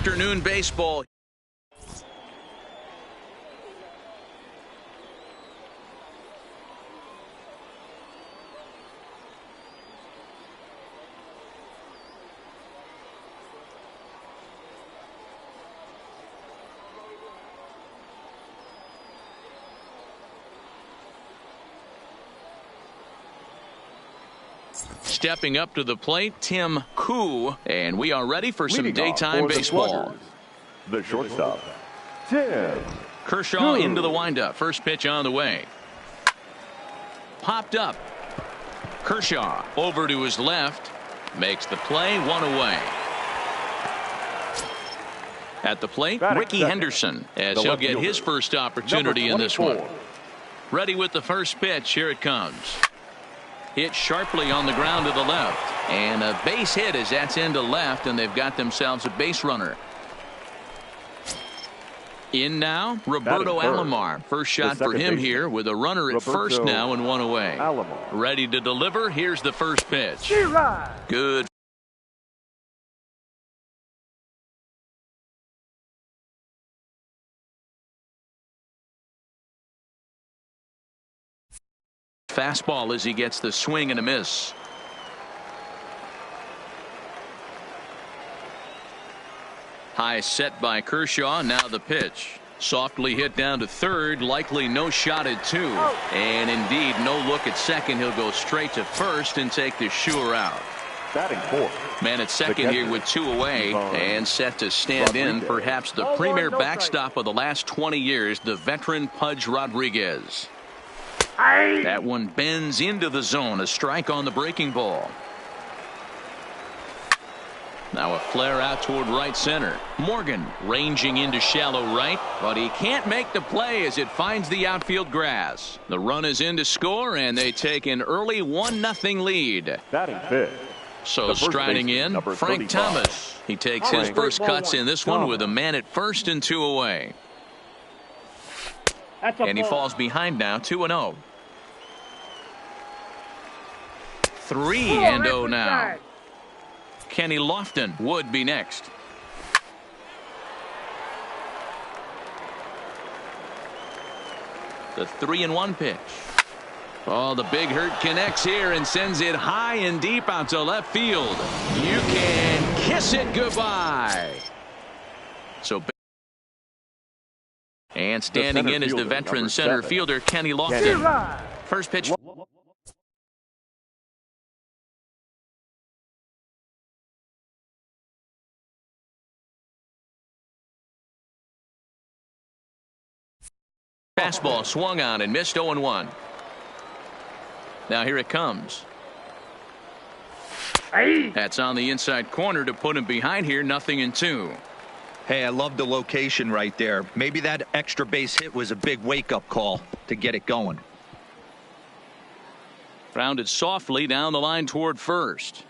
afternoon baseball. Stepping up to the plate, Tim Koo, and we are ready for some daytime baseball. The shortstop, Tim Kershaw Koo. into the windup. First pitch on the way. Popped up. Kershaw over to his left. Makes the play, one away. At the plate, Ricky Henderson, as he'll get his first opportunity in this one. Ready with the first pitch. Here it comes. Hit sharply on the ground to the left, and a base hit as that's into left, and they've got themselves a base runner. In now, Roberto Alomar. First shot for him here with a runner at first now and one away. Ready to deliver. Here's the first pitch. Good. Fastball as he gets the swing and a miss. High set by Kershaw. Now the pitch. Softly hit down to third. Likely no shot at two. And indeed no look at second. He'll go straight to first and take the sure out. Batting fourth. Man at second here with two away and set to stand in perhaps the premier backstop of the last 20 years, the veteran Pudge Rodriguez. That one bends into the zone. A strike on the breaking ball. Now a flare out toward right center. Morgan ranging into shallow right, but he can't make the play as it finds the outfield grass. The run is in to score, and they take an early 1-0 lead. Batting fifth. So striding in, Frank Thomas. He takes his first cuts in this one with a man at first and two away. And he falls behind now, 2-0. 3-0 now. Kenny Lofton would be next. The 3-1 pitch. Oh, the big hurt connects here and sends it high and deep out to left field. You can kiss it goodbye. So, and standing in is the veteran center fielder Kenny Lofton. First pitch. Fastball swung on and missed. 0-1. Now here it comes. That's on the inside corner to put him behind here. 0-2. Hey, I love the location right there. Maybe that extra base hit was a big wake-up call to get it going. Rounded softly down the line toward first.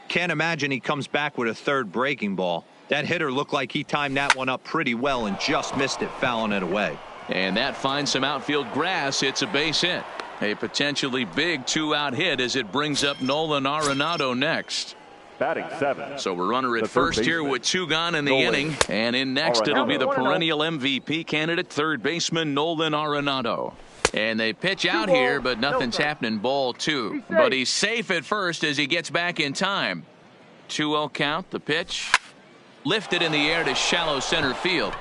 Can't imagine he comes back with a third breaking ball. That hitter looked like he timed that one up pretty well and just missed it, fouling it away. And that finds some outfield grass. It's a base hit. A potentially big two-out hit as it brings up Nolan Arenado next. Batting seven. So we're runner at first here with two gone in the inning. And in next it'll be the perennial MVP candidate, third baseman Nolan Arenado. And they pitch out here, but nothing's happening. Ball two. But he's safe at first as he gets back in time. 2-0 count. The pitch lifted in the air to shallow center field.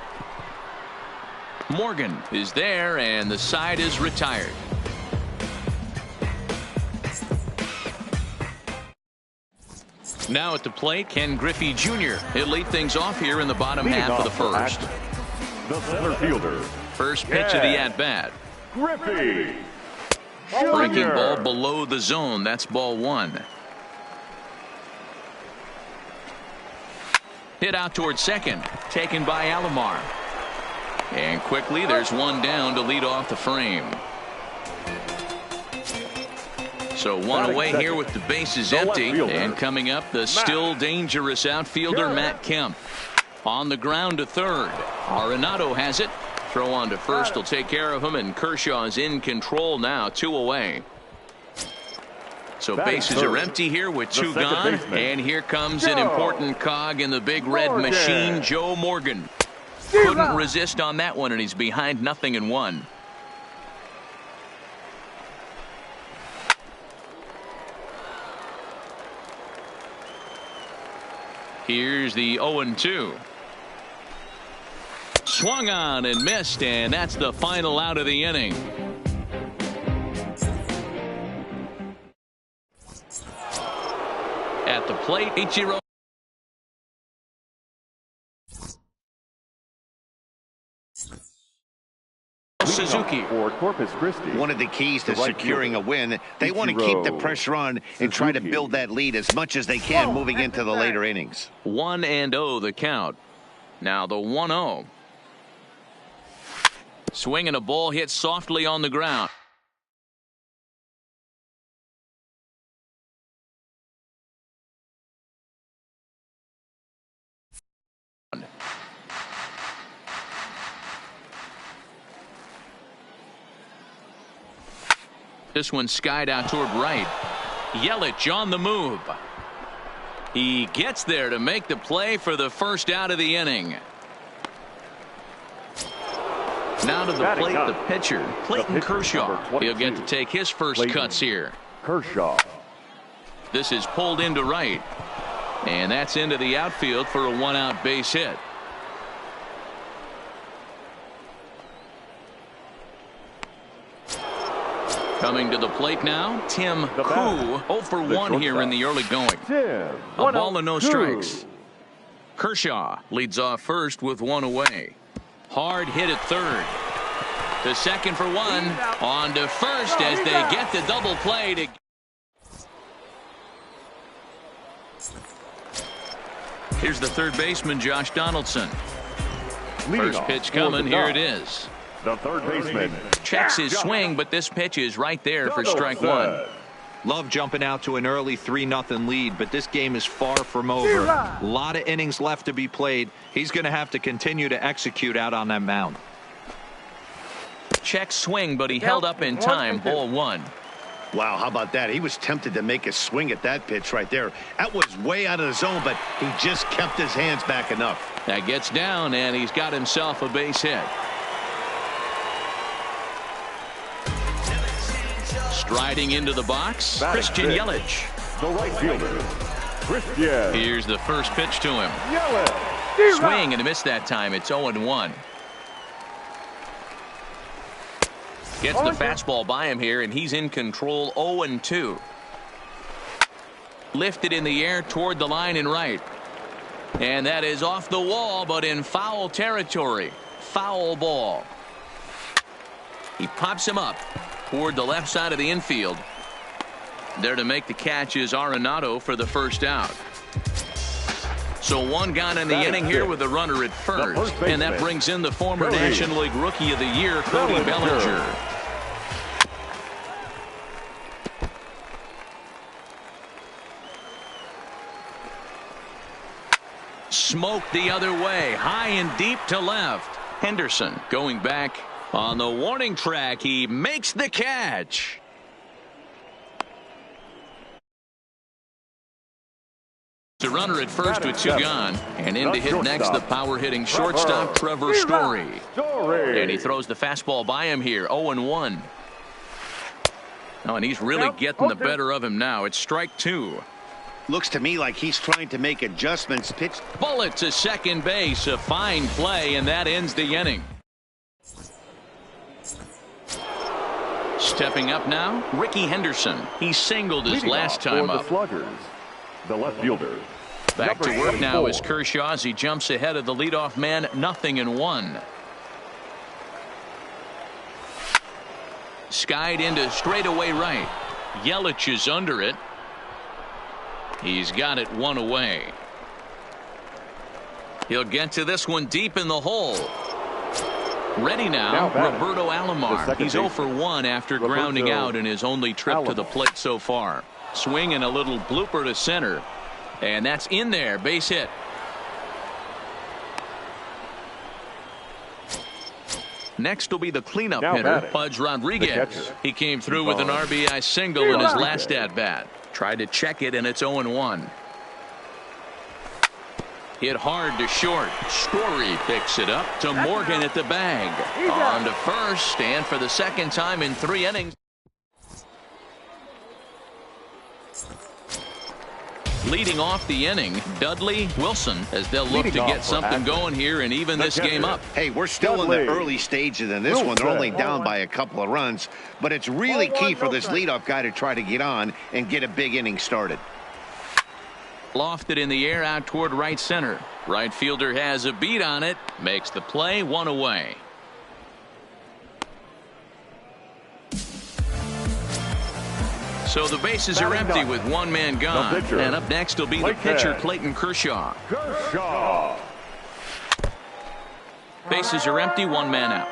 Morgan is there, and the side is retired. Now at the plate, Ken Griffey Jr. He'll lead things off here in the bottom half of the first. The center fielder. First pitch of the at-bat. Griffey Breaking ball below the zone. That's ball one. Hit out towards second. Taken by Alomar. And quickly there's one down to lead off the frame. So one away here with the bases empty. And coming up, the still dangerous outfielder Matt Kemp. On the ground to third. Arenado has it. Throw on to first will take care of him, and Kershaw is in control now. 2 away. So Batting bases third, are empty here with the 2 second gone. baseman, And here comes an Joe important cog in the big red Morgan. machine, Joe Morgan. Couldn't resist on that one, and he's behind 0-1. Here's the 0-2. Swung on and missed, and that's the final out of the inning. At the plate, Ichiro Suzuki. For Corpus Christi. One of the keys to The right securing fielder, a win, they want to keep the Ichiro pressure on and try to Suzuki. build that lead as much as they can moving into the later innings. 1-0 the count. Now the 1-0. Swinging a ball hit softly on the ground. This one skied out toward right. Yelich on the move. He gets there to make the play for the first out of the inning. Now to the Batting plate, up. the pitcher, Clayton pitcher, Kershaw. number He'll get to 22. take his first Clayton cuts here. Kershaw. This is pulled into right. And that's into the outfield for a 1-out base hit. Coming to the plate now, Tim The Koo, batter, 0 for the 1 here in the early going. Tim. A ball and no 1-2. strikes. Kershaw leads off first with 1 away. Hard hit at third. The second for 1. On to first as they get the double play to. Here's the third baseman, Josh Donaldson. Leading First off pitch for coming. the Here it Dodgers, is. The third baseman. Checks his swing, but this pitch is right there for strike 1. Love jumping out to an early 3-0 lead, but this game is far from over. A lot of innings left to be played. He's going to have to continue to execute out on that mound. Check swing, but he held up in time. Ball 1. Wow, how about that? He was tempted to make a swing at that pitch right there. That was way out of the zone, but he just kept his hands back enough. That gets down, and he's got himself a base hit. Striding into the box, Batting Christian fifth. Yelich. The right fielder, Christian Here's the first pitch to him. Yelich. Swing and a miss that time. It's 0-1. Gets the fastball by him here, and he's in control. 0-2. Lifted in the air toward the line and right. And that is off the wall, but in foul territory. Foul ball. He pops him up toward the left side of the infield. There to make the catch is Arenado for the first out. So 1 gone in the inning here with a runner at first. And that brings in the former Cody. National League Rookie of the Year, Cody Bellinger. Smoked the other way, high and deep to left. Henderson going back on the warning track. He makes the catch. The runner at first with 2 gone. And in to hit next, the power hitting shortstop, Trevor Story. And he throws the fastball by him here. 0-1. Oh, and he's really getting the better of him now. It's strike 2. Looks to me like he's trying to make adjustments. Pitch. Bullet to second base. A fine play, and that ends the inning. Stepping up now, Ricky Henderson. He singled his last time up. The Sluggers, the left fielder. Back to number work now 24. is Kershaw as he jumps ahead of the leadoff man. 0-1. Skied into straightaway right. Yelich is under it. He's got it 1 away. He'll get to this one deep in the hole. Ready now, Roberto Alomar. He's 0 for 1 after grounding out in his only trip to the plate so far. Swing and a little blooper to center. And that's in there. Base hit. Next will be the cleanup Now hitter, batting, Pudge the Rodriguez. catcher, He came through with an RBI single in his last at-bat. Tried to check it, and it's 0-1. Hit hard to short. Story picks it up to Morgan at the bag. On to first, and for the second time in 3 innings. Leading off the inning, Dudley Wilson, as they'll look to get something going here and even this game up. Hey, we're still in the early stages in this one. They're only down by a couple of runs, but it's really key for this leadoff guy to try to get on and get a big inning started. Lofted in the air out toward right center. Right fielder has a beat on it, makes the play, 1 away. So the bases are empty with 1 man gone. And up next will be the pitcher, Clayton Kershaw. Bases are empty, 1 man out.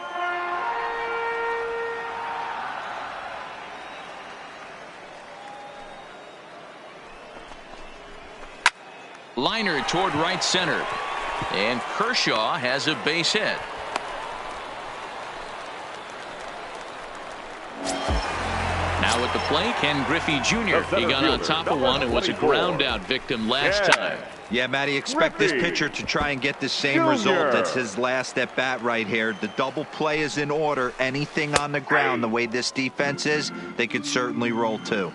Liner toward right center. And Kershaw has a base hit. Now at the plate, Ken Griffey Jr. He got on top of one and was a ground out victim last time. Yeah, Matty, expect this pitcher to try and get the same result. That's his last at bat right here. The double play is in order. Anything on the ground, the way this defense is, they could certainly roll too.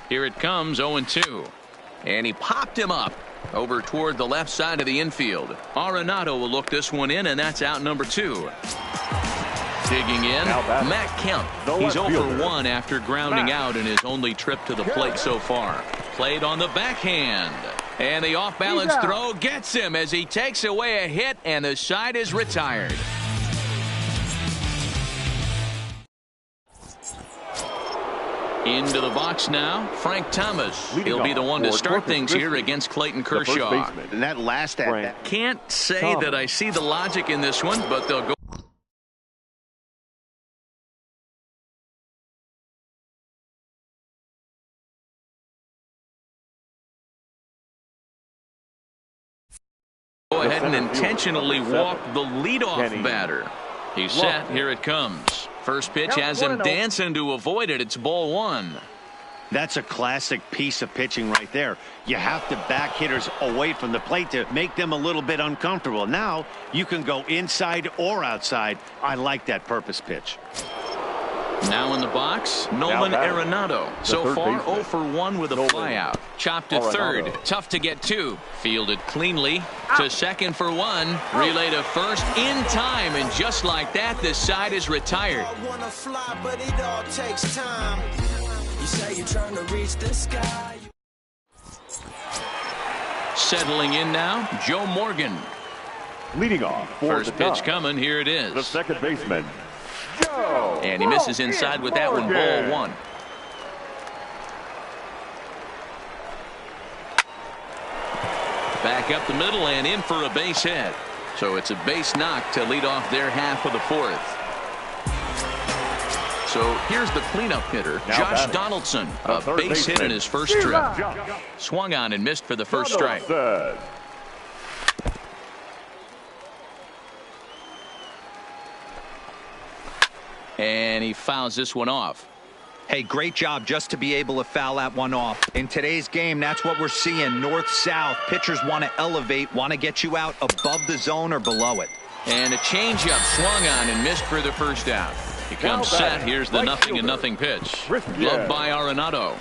Here it comes, 0-2. And he popped him up over toward the left side of the infield. Arenado will look this one in, and that's out number 2. Digging in, Matt Kemp. He's 0 for 1 after grounding out in his only trip to the plate so far. Played on the backhand. And the off-balance throw gets him as he takes away a hit, and the side is retired. Into the box now, Frank Thomas. He'll be the one to start things here against Clayton Kershaw. And that last at-bat. Can't say that I see the logic in this one, but they'll go. Go ahead and intentionally walk the leadoff batter. He's set. Here it comes. First pitch has him dancing to avoid it. It's ball 1. That's a classic piece of pitching right there. You have to back hitters away from the plate to make them a little bit uncomfortable. Now you can go inside or outside. I like that purpose pitch. Now in the box, Nolan Arenado. So far 0 for 1 with a flyout. Chopped to third. Tough to get to. Fielded cleanly to second for 1. Relay to first in time. And just like that, this side is retired. Settling in now, Joe Morgan. Leading off for first pitch coming. Here it is. The second baseman. And he misses inside with that one, ball 1. Back up the middle and in for a base hit. So it's a base knock to lead off their half of the 4th. So here's the cleanup hitter, Josh Donaldson, a base hit in his first trip. Swung on and missed for the first strike. And he fouls this one off. Hey, great job just to be able to foul that one off. In today's game, that's what we're seeing. North-south. Pitchers want to elevate, want to get you out above the zone or below it. And a changeup swung on and missed for the first out. He comes set. Here's the 0-0 pitch. Gloved by Arenado.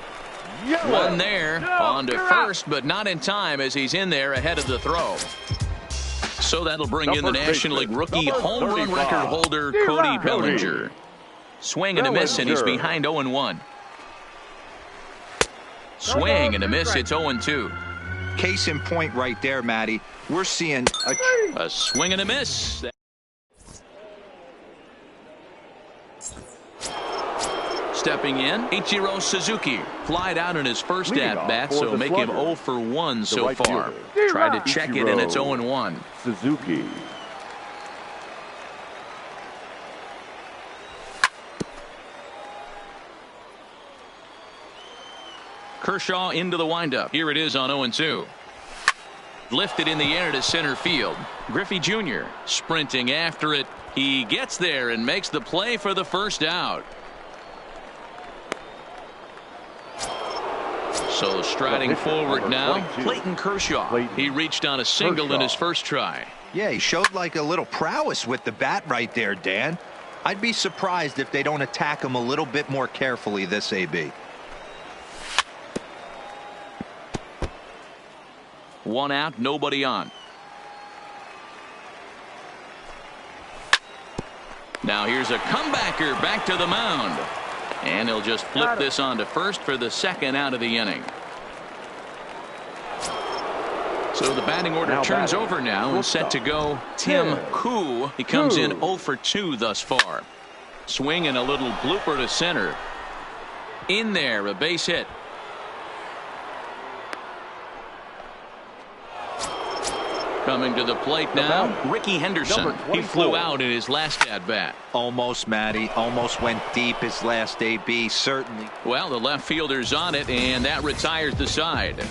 One there. On to first, but not in time as he's in there ahead of the throw. So that'll bring in the National League rookie home run record holder, Cody Bellinger. Swing and a miss, and he's behind 0-1. Swing and a miss. It's 0-2. Case in point right there, Matty. We're seeing a swing and a miss. Stepping in, Ichiro Suzuki. Flied out in his first at-bat, so make him 0 for 1 so far. Tried to check it, and it's 0-1. Suzuki. Kershaw into the windup. Here it is on 0-2. Lifted in the air to center field. Griffey Jr. sprinting after it. He gets there and makes the play for the first out. So striding forward now, Clayton Kershaw. He reached on a single in his first try. Yeah, he showed like a little prowess with the bat right there, Dan. I'd be surprised if they don't attack him a little bit more carefully this AB. One out, nobody on. Now here's a comebacker back to the mound. And he'll just flip this on to first for the second out of the inning. So the batting order turns over now and set to go Tim Koo. He comes in 0 for 2 thus far. Swing and a little blooper to center. In there, a base hit. Coming to the plate now, Ricky Henderson. He flew out in his last at-bat. Almost, Matty. Almost went deep his last AB, certainly. Well, the left fielder's on it, and that retires the side.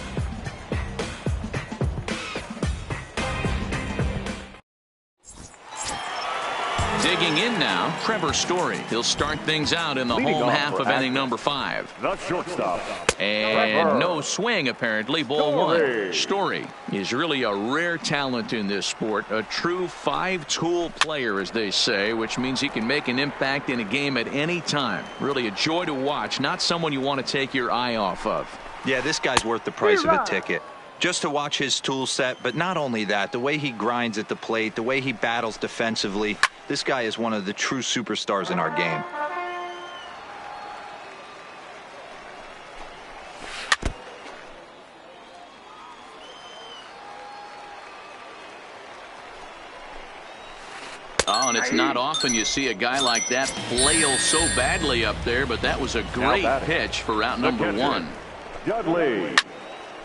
Digging in now, Trevor Story. He'll start things out in the home half of inning number 5. The shortstop. And no swing, apparently. Ball 1. Story is really a rare talent in this sport. A true 5-tool player, as they say, which means he can make an impact in a game at any time. Really a joy to watch. Not someone you want to take your eye off of. Yeah, this guy's worth the price of a ticket. Just to watch his tool set, but not only that, the way he grinds at the plate, the way he battles defensively, this guy is one of the true superstars in our game. Oh, and it's not often you see a guy like that flail so badly up there, but that was a great pitch for route number 1. Dudley.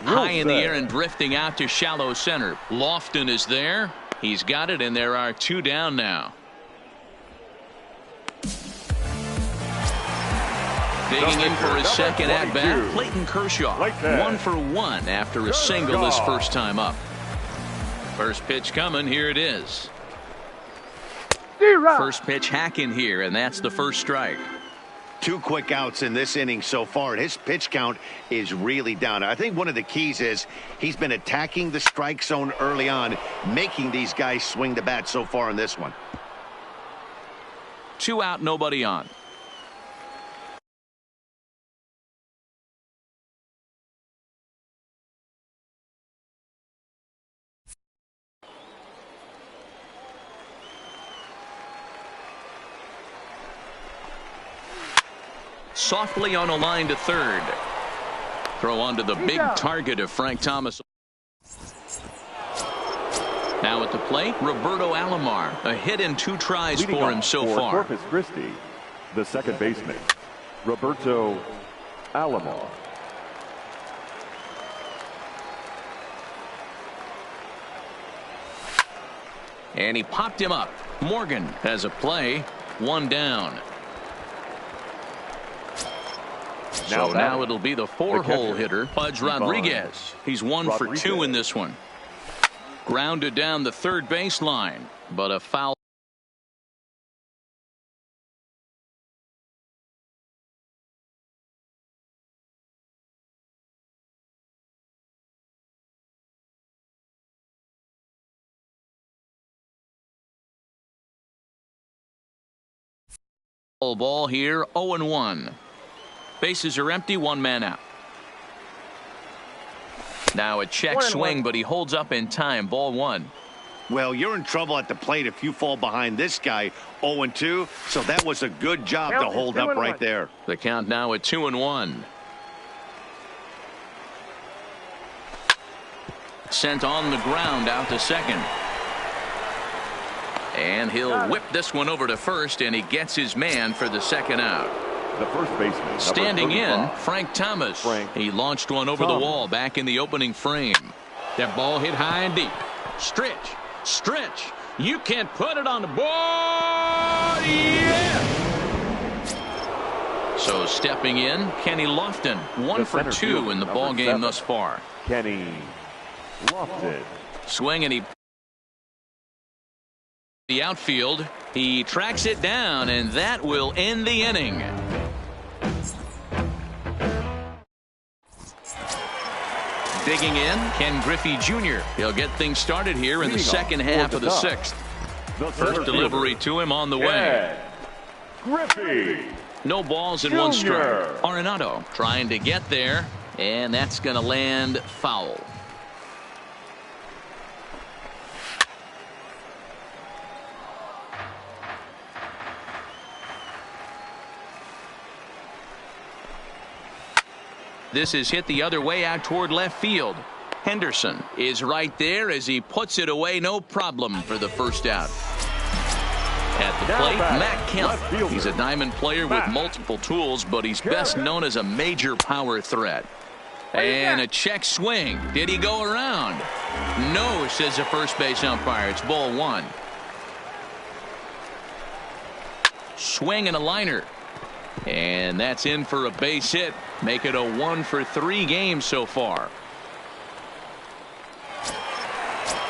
High in the air and drifting out to shallow center. Lofton is there. He's got it, and there are 2 down now. Digging in for his second at-bat, Clayton Kershaw. 1 for 1 after a single his first time up. First pitch coming. Here it is. First pitch hacking here, and that's the first strike. 2 quick outs in this inning so far, and his pitch count is really down. I think one of the keys is he's been attacking the strike zone early on, making these guys swing the bat so far in this one. 2 out, nobody on. Softly on a line to third. Throw onto the big target of Frank Thomas. Now at the plate, Roberto Alomar. A hit in 2 tries for him so far. Corpus Christi, the second baseman, Roberto Alomar. And he popped him up. Morgan has a play. 1 down. So now it'll be the 4-hole hitter, Pudge Rodriguez. He's 1 for 2 in this one. Grounded down the third baseline, but a foul. Ball here, 0-1. Bases are empty, 1 man out. Now a check swing, but he holds up in time. Ball 1. Well, you're in trouble at the plate if you fall behind this guy 0-2, so that was a good job to hold up right there. The count now at 2-1. Sent on the ground out to second. And he'll whip this one over to first, and he gets his man for the second out. The first baseman, standing in, Frank Thomas. He launched one over the wall back in the opening frame. That ball hit high and deep. Stretch. Stretch. You can't put it on the board. Yeah! So stepping in, Kenny Lofton. 1 for 2 in the ball game thus far. Kenny Lofton. Swing, and he The outfield, he tracks it down, and that will end the inning. Digging in, Ken Griffey Jr. He'll get things started here in the second half of the sixth. First delivery to him on the way. Griffey. No balls and one strike. Arenado trying to get there, and that's going to land foul. This is hit the other way out toward left field. Henderson is right there as he puts it away, no problem for the first out. At the plate, Matt Kemp. He's a diamond player with multiple tools, but he's best known as a major power threat. And a check swing. Did he go around? No, says the first base umpire. It's ball one. Swing and a liner. And that's in for a base hit. Make it a 1-for-3 game so far.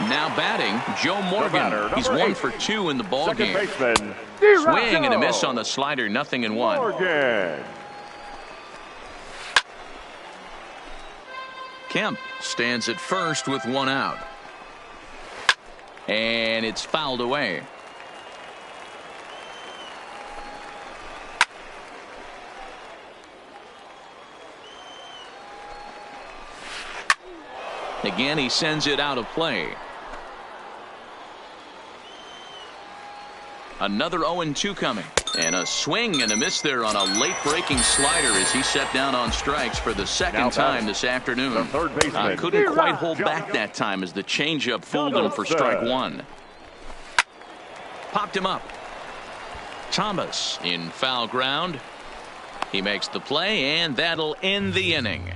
Now batting, Joe Morgan. He's 1 for 2 in the ball game. Swing and a miss on the slider, 0-1. Morgan. Kemp stands at first with 1 out. And it's fouled away. Again, he sends it out of play. Another 0-2 coming. And a swing and a miss there on a late breaking slider as he set down on strikes for the second time this afternoon. Couldn't quite hold back that time as the changeup fooled him for strike one. Popped him up. Thomas in foul ground. He makes the play, and that'll end the inning.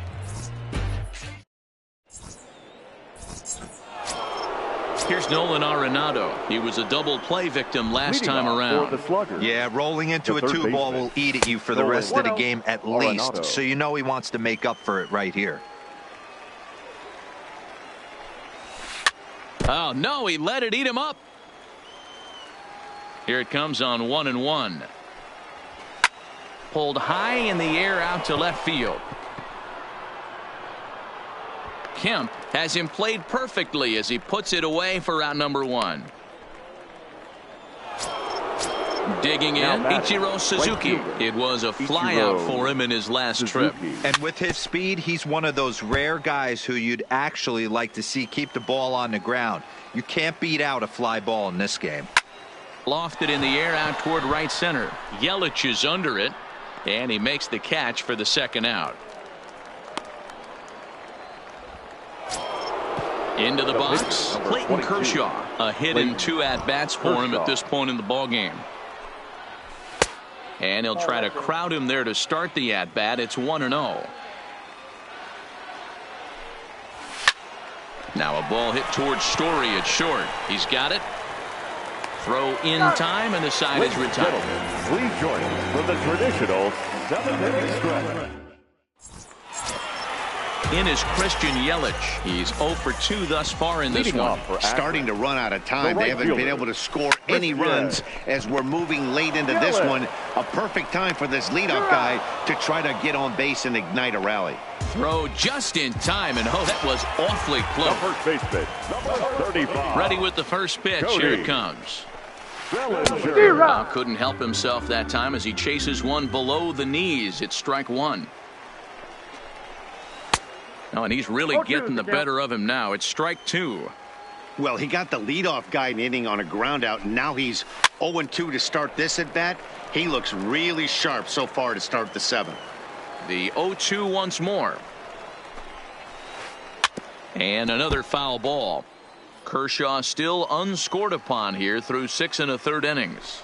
Here's Nolan Arenado. He was a double play victim last time around. Yeah, rolling into a 2-ball will eat at you for the rest of the game at least. So you know he wants to make up for it right here. Oh, no, he let it eat him up. Here it comes on 1-1. Pulled high in the air out to left field. Kemp has him played perfectly as he puts it away for out number 1. Digging in, Ichiro Suzuki. It was a flyout for him in his last trip. And with his speed, he's one of those rare guys who you'd actually like to see keep the ball on the ground. You can't beat out a fly ball in this game. Lofted in the air out toward right center. Yelich is under it, and he makes the catch for the second out. Into the box, Clayton Kershaw. A hit and 2 at-bats for him at this point in the ballgame. And he'll try to crowd him there to start the at-bat. It's 1-0. Now a ball hit towards Story at short. He's got it. Throw in time, and the side is retired. Please join us for the traditional 7-inning stretch. In is Christian Yelich. He's 0 for 2 thus far in this one. Starting to run out of time. They haven't been able to score any runs as we're moving late into this one. A perfect time for this leadoff guy to try to get on base and ignite a rally. Throw just in time, and oh, that was awfully close. First baseman, number 35. Ready with the first pitch. Here it comes. Couldn't help himself that time as he chases one below the knees. It's strike 1. Oh, and he's really getting the better of him now. It's strike 2. Well, he got the leadoff guy in inning on a ground out, and now he's 0-2 to start this at bat. He looks really sharp so far to start the 7th. The 0-2 once more. And another foul ball. Kershaw still unscored upon here through 6 1/3 innings.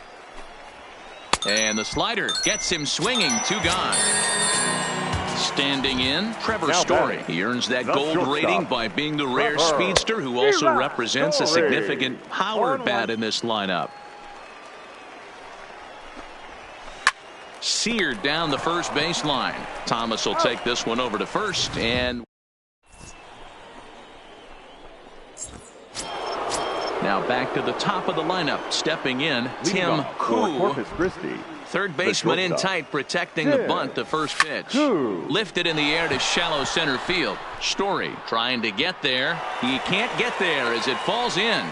And the slider gets him swinging. 2 gone. Standing in, Trevor Story. He earns that gold rating by being the rare speedster who also represents a significant power bat in this lineup. Seared down the first baseline. Thomas will take this one over to first, and Now back to the top of the lineup. Stepping in, Tim Koo. Corpus Christi. Third baseman in tight, protecting the bunt the first pitch. Lifted in the air to shallow center field. Story trying to get there. He can't get there as it falls in.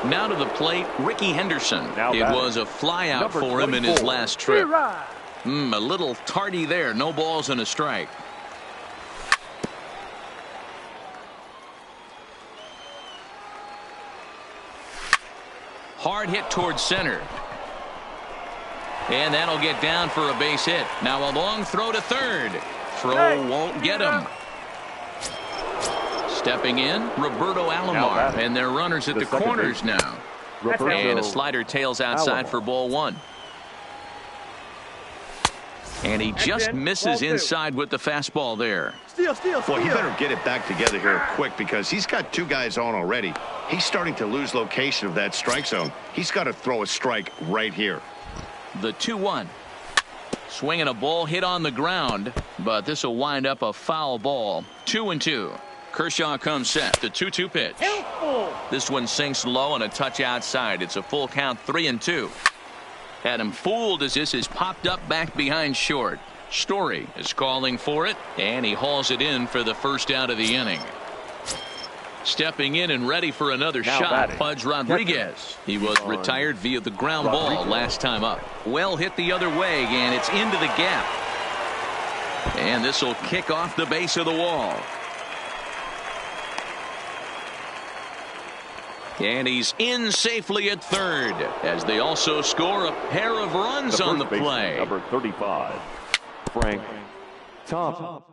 Now to the plate, Ricky Henderson. It was a flyout for him in his last trip. A little tardy there. No balls and a strike. Hard hit towards center. And that'll get down for a base hit. Now a long throw to third. Throw won't get him. Stepping in, Roberto Alomar. And they're runners at the corners now. And a slider tails outside for ball one. And he just misses inside with the fastball there. Boy, he better get it back together here quick because he's got two guys on already. He's starting to lose location of that strike zone. He's got to throw a strike right here. The 2-1. Swinging a ball hit on the ground, but this will wind up a foul ball. 2-2. Kershaw comes set. The 2-2 pitch. This one sinks low and a touch outside. It's a full count, 3-2. Had him fooled as this is popped up back behind short. Story is calling for it, and he hauls it in for the first out of the inning. Stepping in and ready for another shot, Pudge Rodriguez. He was retired via the ground ball last time up. Well hit the other way, and it's into the gap. And this will kick off the base of the wall. And he's in safely at third as they also score a pair of runs on the play. Number 35, Frank Thompson.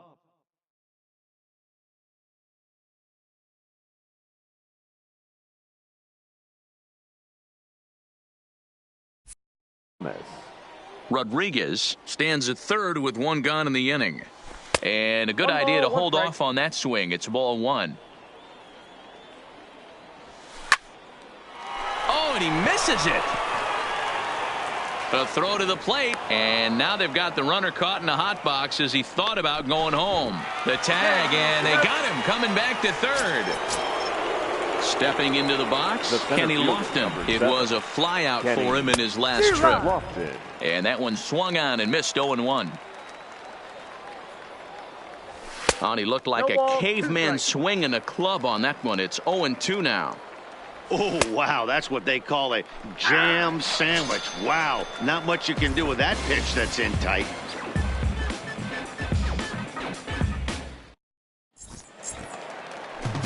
Rodriguez stands at third with one gone in the inning. And a good idea to hold off on that swing. It's ball one. Oh, and he misses it. A throw to the plate, and now they've got the runner caught in a hot box as he thought about going home. The tag, and they got him coming back to third. Stepping into the box, Kenny Lofton. It was a flyout for him in his last trip. And that one swung on and missed 0-1. Oh, he looked like a caveman swinging a club on that one. It's 0-2 now. Oh, wow, that's what they call a jam sandwich. Wow, not much you can do with that pitch that's in tight.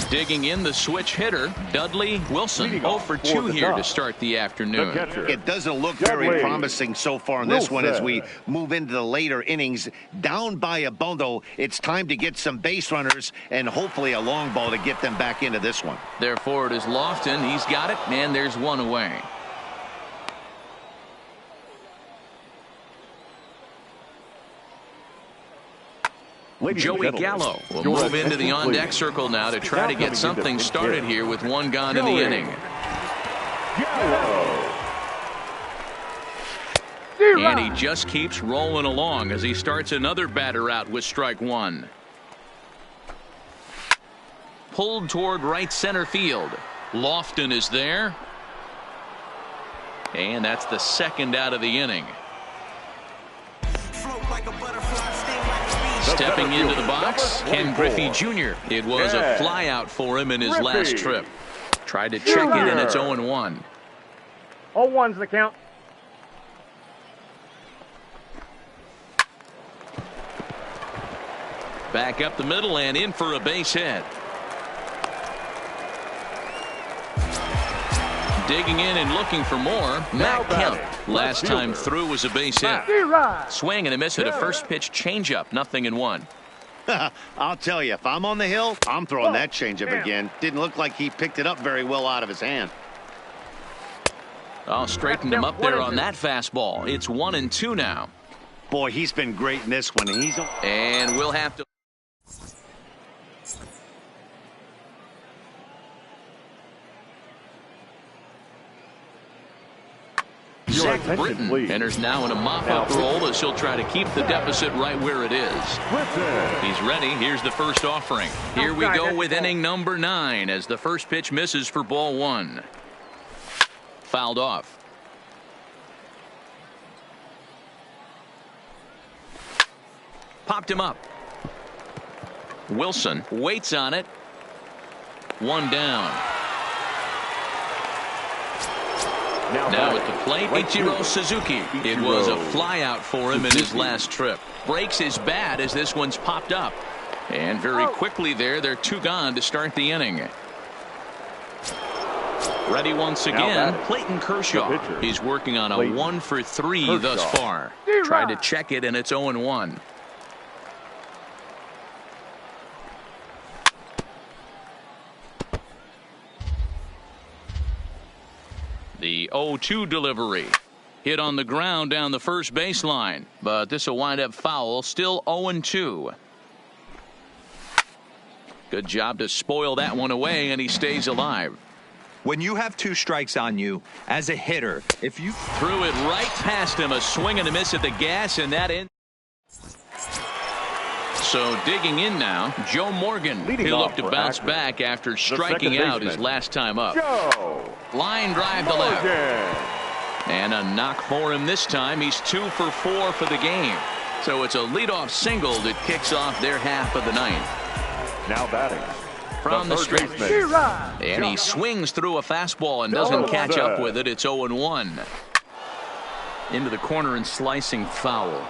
Digging in the switch hitter, Dudley Wilson. 0 for 2 here to start the afternoon. It doesn't look very promising so far in this one as we move into the later innings. Down by a bundle, it's time to get some base runners and hopefully a long ball to get them back into this one. Therefore, it is Lofton. He's got it, and there's one away. Joey Gallo will move into the on-deck circle now to try to get something started here with one gone in the inning. And he just keeps rolling along as he starts another batter out with strike one. Pulled toward right center field. Lofton is there. And that's the second out of the inning. Stepping into the box, Ken Griffey Jr. It was a flyout for him in his last trip. Tried to check it, and it's 0-1. 0-1's the count. Back up the middle and in for a base hit. Digging in and looking for more, Matt Kemp. Last time through was a base hit. Swing and a miss at a first pitch changeup. 0-1. I'll tell you, if I'm on the hill, I'm throwing that changeup again. Didn't look like he picked it up very well out of his hand. I'll straighten him up there on that fastball. It's 1-2 now. Boy, he's been great in this one. And we'll have to. Great Attention, Britain please. enters now in a mop-up role as he'll try to keep the deficit right where it is. He's ready. Here's the first offering. Here we go with inning number 9 as the first pitch misses for ball 1. Fouled off. Popped him up. Wilson waits on it. 1 down. Now at the plate, Ichiro Suzuki. It was a flyout for him in his last trip. Breaks his bat as this one's popped up. And very quickly they're 2 gone to start the inning. Ready once again, Clayton Kershaw. He's working on a 1-for-3 thus far. Tried to check it, and it's 0-1. The 0-2 delivery. Hit on the ground down the first baseline, but this will wind up foul. Still 0-2. Good job to spoil that one away, and he stays alive. When you have 2 strikes on you as a hitter, if you threw it right past him, a swing and a miss at the gas, and that in. So digging in now, Joe Morgan. He'll look to bounce back after striking out his last time up. Line drive to left. And a knock for him this time. He's 2 for 4 for the game. So it's a leadoff single that kicks off their half of the 9th. Now batting from the stretch. And he swings through a fastball and doesn't catch up with it. It's 0-1. Into the corner and slicing foul.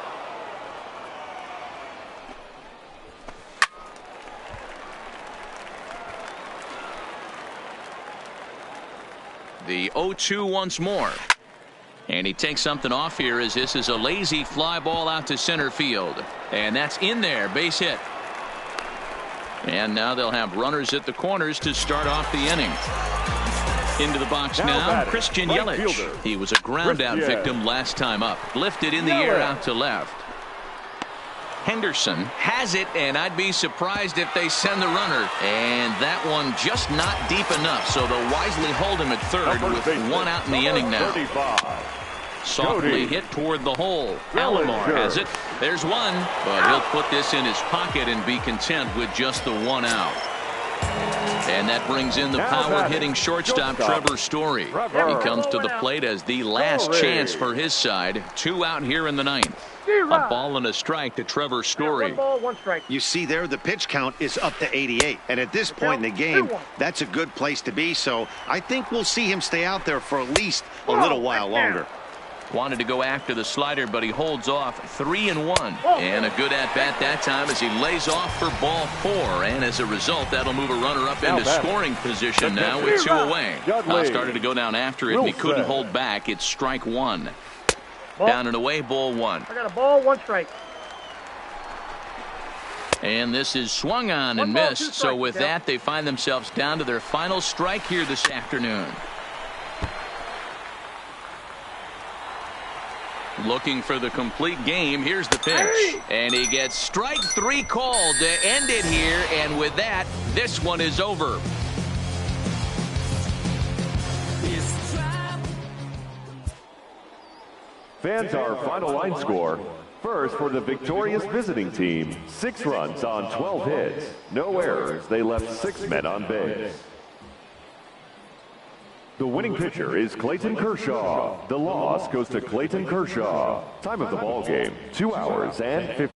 The 0-2 once more. And he takes something off here as this is a lazy fly ball out to center field. And that's in there. Base hit. And now they'll have runners at the corners to start off the inning. Into the box now, Christian Yelich. He was a ground out victim last time up. Lifted in the air out to left. Henderson has it, and I'd be surprised if they send the runner. And that one just not deep enough, so they'll wisely hold him at third with 1 out in the inning now. Softly hit toward the hole. Alomar has it. There's 1, but he'll put this in his pocket and be content with just the 1 out. And that brings in the power-hitting shortstop, Trevor Story. He comes to the plate as the last chance for his side. 2 out here in the 9th. A ball and a strike to Trevor Story. 1 ball, 1 strike. You see there, the pitch count is up to 88. And at this point in the game, that's a good place to be. So I think we'll see him stay out there for at least a little while longer. Wanted to go after the slider, but he holds off. 3-1. And a good at-bat that time as he lays off for ball 4. And as a result, that'll move a runner up into scoring position now with 2 away. Started to go down after it, and he couldn't hold back. It's strike 1. Down and away, ball 1. I got a ball, 1 strike. And this is swung on and missed. So with that, they find themselves down to their final strike here this afternoon. Looking for the complete game. Here's the pitch. And he gets strike 3 called to end it here. And with that, this one is over. Fans, our final line score. First, for the victorious visiting team, 6 runs on 12 hits. No errors. They left 6 men on base. The winning pitcher is Clayton Kershaw. The loss goes to Clayton Kershaw. Time of the ball game, 2 hours and 50.